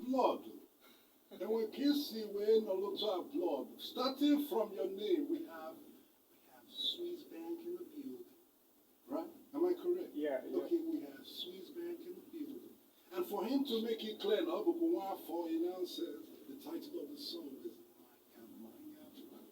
blood. And when kids see we no look to blood, starting from your name, we have SWISSBANC in the building, right? Am I correct? Yeah. Okay, we have SWISSBANC in the building. And for him to make it clear, now, but he now says the title of the song is My God.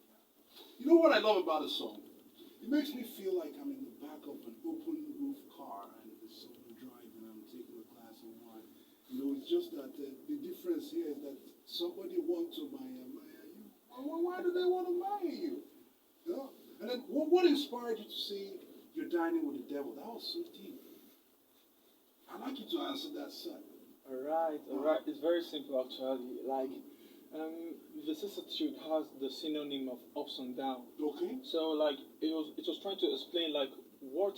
You know what I love about the song? It makes me feel like I'm in the back of an open roof car and there's someone driving and I'm taking a glass of wine. You know, it's just that the difference here is that somebody wants to marry you. Why do they want to marry you? You know? And then what inspired you to say you're dining with the devil? That was so deep. I'd like you to answer that side. Alright. It's very simple actually. Like, vicissitude has the synonym of ups and downs. Okay. So like it was trying to explain like what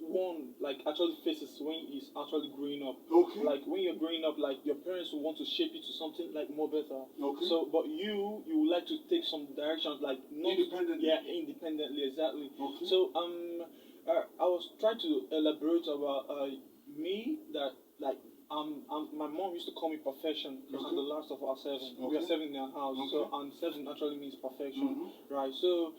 one like actually faces when he's actually growing up. Okay. Like when you're growing up, like your parents will want to shape you to something like more better. Okay. So but you would like to take some direction like not independently. Yeah, independently, exactly. Okay. So I was trying to elaborate about me that like my mom used to call me perfection because I'm the last of our seven. Okay. We are seven in our house, so and seven actually means perfection, right? So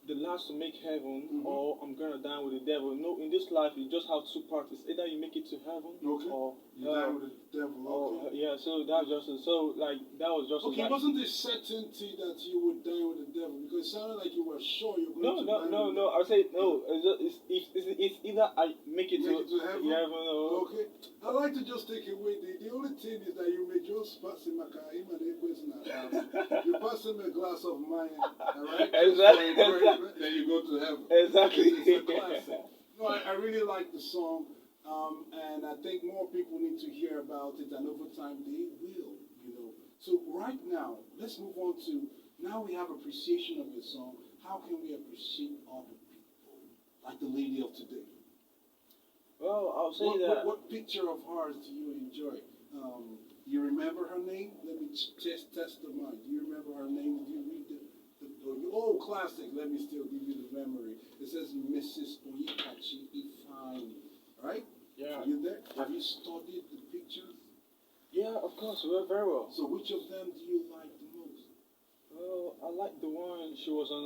the last to make heaven, or I'm gonna die with the devil. No, in this life you just have two parts. Either you make it to heaven, or you die with the devil. Okay. Yeah. So that's just so like that was just okay. Like, wasn't there certainty that you would die with the devil? Because it sounded like you were sure you were going to die. No. I say no. It's either I make it to heaven or okay. I like to just take away the only thing is that you may just pass him a you pass him a glass of wine, alright? Exactly. Then you go to heaven. Exactly. It's a classic. No, I really like the song, and I think more people need to hear about it, and over time they will, you know. So right now, let's move on to, now we have appreciation of your song. How can we appreciate other people, like the lady of today? Well, I'll say what picture of hers do you enjoy? You remember her name? Let me test the mind. Do you remember her name? Did you read classic. Let me still give you the memory. It says Mrs. Oyikachi Ifeanyi. Right? Yeah. Are you there? Have you studied the pictures? Yeah, of course. Very well. So which of them do you like the most? Well, I like the one she was on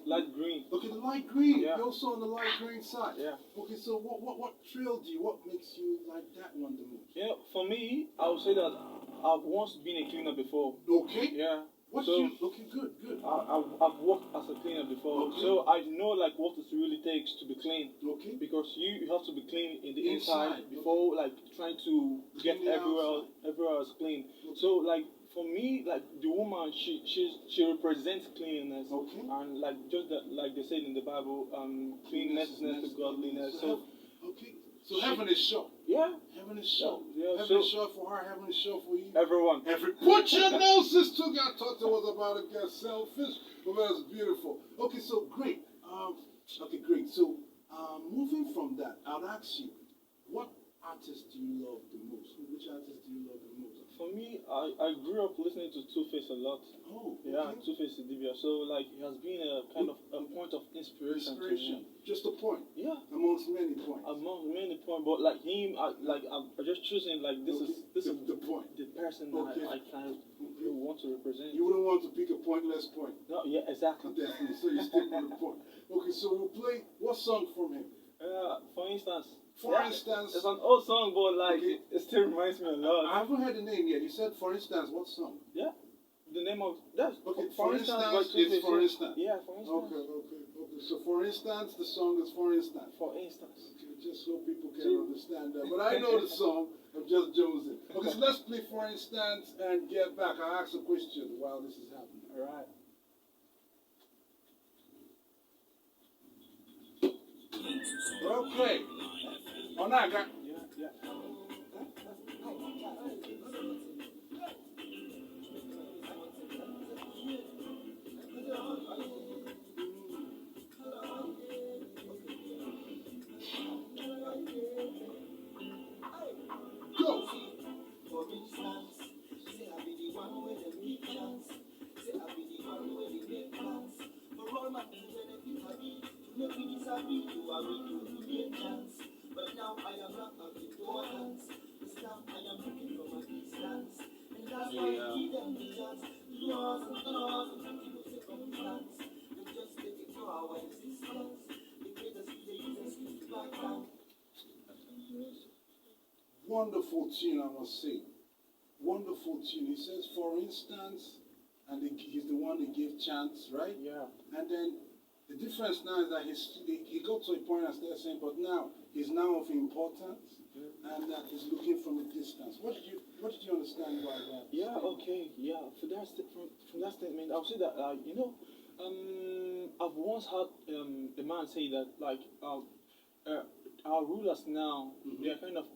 light green. Okay, the light green. Yeah. You're also on the light green side. Yeah. Okay, so what thrilled you? What makes you like that one the most? Yeah, for me, I would say that I've once been a cleaner before. Okay. Yeah. Okay, good. I've worked as a cleaner before, so I know like what it really takes to be clean. Okay. Because you have to be clean in the inside before like trying to get everywhere else clean. Okay. So like for me, like the woman, she represents cleanliness. Okay. And like just that, like they said in the Bible, cleanness is next to godliness. So okay. So heaven is sure. Yeah. Heaven is sure. Yeah, heaven is sure for her. Heaven is sure for you. Everyone. Put your noses together. I thought it was about to get selfish, but that's beautiful. Okay, so great. Okay, great. So moving from that, I'll ask you, what artist do you love the most? Which artist do you love the most? For me, I grew up listening to Two-Face a lot. Oh, okay. Yeah, Two-Face Idibia. So like it has been a kind of a point of inspiration to me. Just a point. Yeah. Amongst many points. Among many points, but like him, I'm just choosing like this is the point. The person that I kind of want to represent. You wouldn't want to pick a pointless point. No, yeah, exactly. Definitely. So you stick with the point. Okay, so we'll play what song from him? For instance. For instance, it's an old song, but like it still reminds me a lot. I haven't heard the name yet. You said, for instance, what song? Yeah, the name of that's okay. For instance, it's for instance. Yeah, for instance. Okay. So for instance, the song is for instance. For instance. Okay, just so people can understand that. But I know the song. I'm just jonesing. Okay, so let's play for instance and get back. I'll ask a question while this is happening. All right. Okay. On that guy. Yeah. Go. For instance, say I be the one where they make plans. Say I be the one where they make plans. For all my benefit I be to make me disagree. You are with you to make chance. But now I am not of the water. Wonderful tune, I must say. Wonderful tune. He says, for instance, and he's the one that gave chance, right? Yeah. And then the difference now is that he got to a point and started saying, but now he's now of importance, and that he's looking from a distance. What did you understand by that? Yeah. Okay. Yeah. For that from that statement, I'll say that I've once heard a man say that like our rulers now they are kind of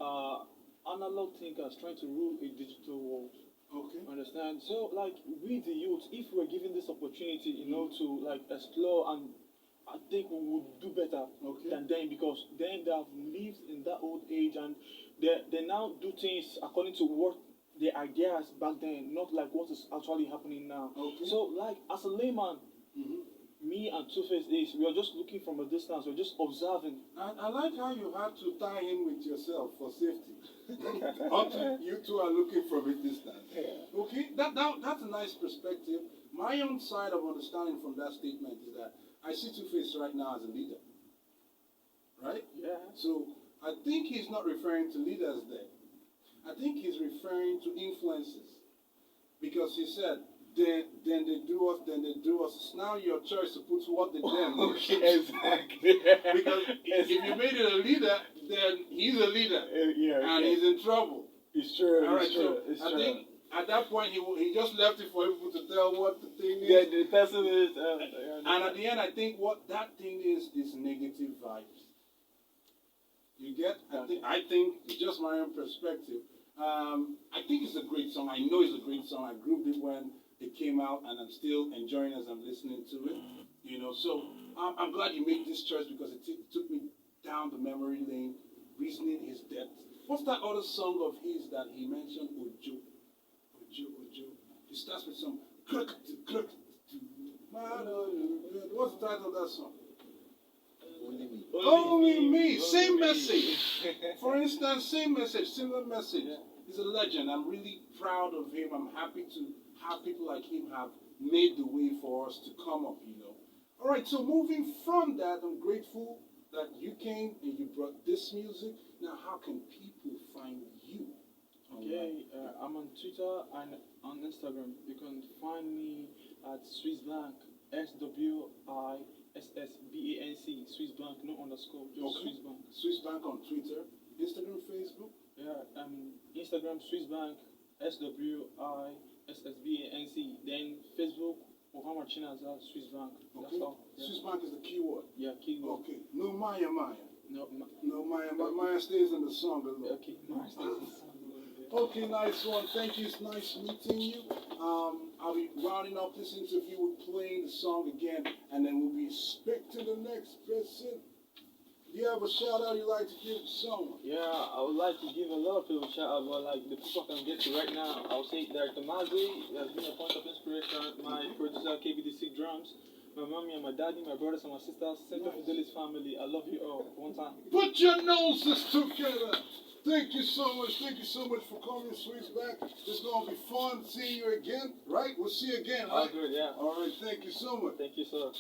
analog thinkers trying to rule a digital world. Okay. Understand? So like we the youth, if we're given this opportunity, to like explore, and I think we would do better than them, because then they have lived in that old age and they now do things according to what their ideas back then, not like what is actually happening now. Okay. So like as a layman, me and Two-Face Ace, we are just looking from a distance, we're just observing. I like how you had to tie in with yourself for safety. Until you two are looking from a distance. Yeah. Okay, that's a nice perspective. My own side of understanding from that statement is that I see Two-Face right now as a leader. Right? Yeah. So I think he's not referring to leaders there. I think he's referring to influences. Because he said, then they do us, then they do us. It's now your choice to put what the them do. Okay, exactly. Because if you made it a leader, then he's a leader. And he's in trouble. It's true. All right, it's true. so It's I true. think at that point he just left it for people to tell what the thing is. Yeah, the person is. And at the end, I think what that thing is negative vibes. You get? I think it's just my own perspective. I think it's a great song. I know it's a great song. I grooved it when it came out, and I'm still enjoying as I'm listening to it. So I'm glad you made this choice, because it took me down the memory lane, reasoning his depth. What's that other song of his that he mentioned? Ojo. It starts with some what's the title of that song? Only me. Only me. Same message. For instance, same message, similar message. He's a legend. I'm really proud of him. I'm happy to have people like him have made the way for us to come up, All right, so moving from that, I'm grateful that you came and you brought this music. Now, how can people find you? Okay, I'm on Twitter and on Instagram. You can find me at SWISSBANC, SWISSBANC, SWISSBANC, no underscore, just SWISSBANC. SWISSBANC on Twitter, Instagram, Facebook. Yeah, Instagram SWISSBANC, SWISSBANC. Then Facebook, Muhammad China as SWISSBANC. That's all. Yeah. SWISSBANC is the keyword. Yeah, keyword. Okay, no Maya. No, Maya stays in the song alone. okay, nice. Okay, nice one. Thank you. It's nice meeting you. I'll be rounding up this interview with playing the song again, and then we'll be expecting the next person. Do you have a shout out you'd like to give to someone? Yeah, I would like to give a lot of people a shout out, but like the people I can get to right now, I would say Director Mazzi has been a point of inspiration. My producer KBD6 Drums, my mommy and my daddy, my brothers and my sisters, Central Fidelis family. I love you all. One time. Put your noses together. Thank you so much. Thank you so much for coming, SWISSBANC. It's going to be fun seeing you again, right? We'll see you again, right? Good, yeah. All right. Thank you so much. Thank you, sir.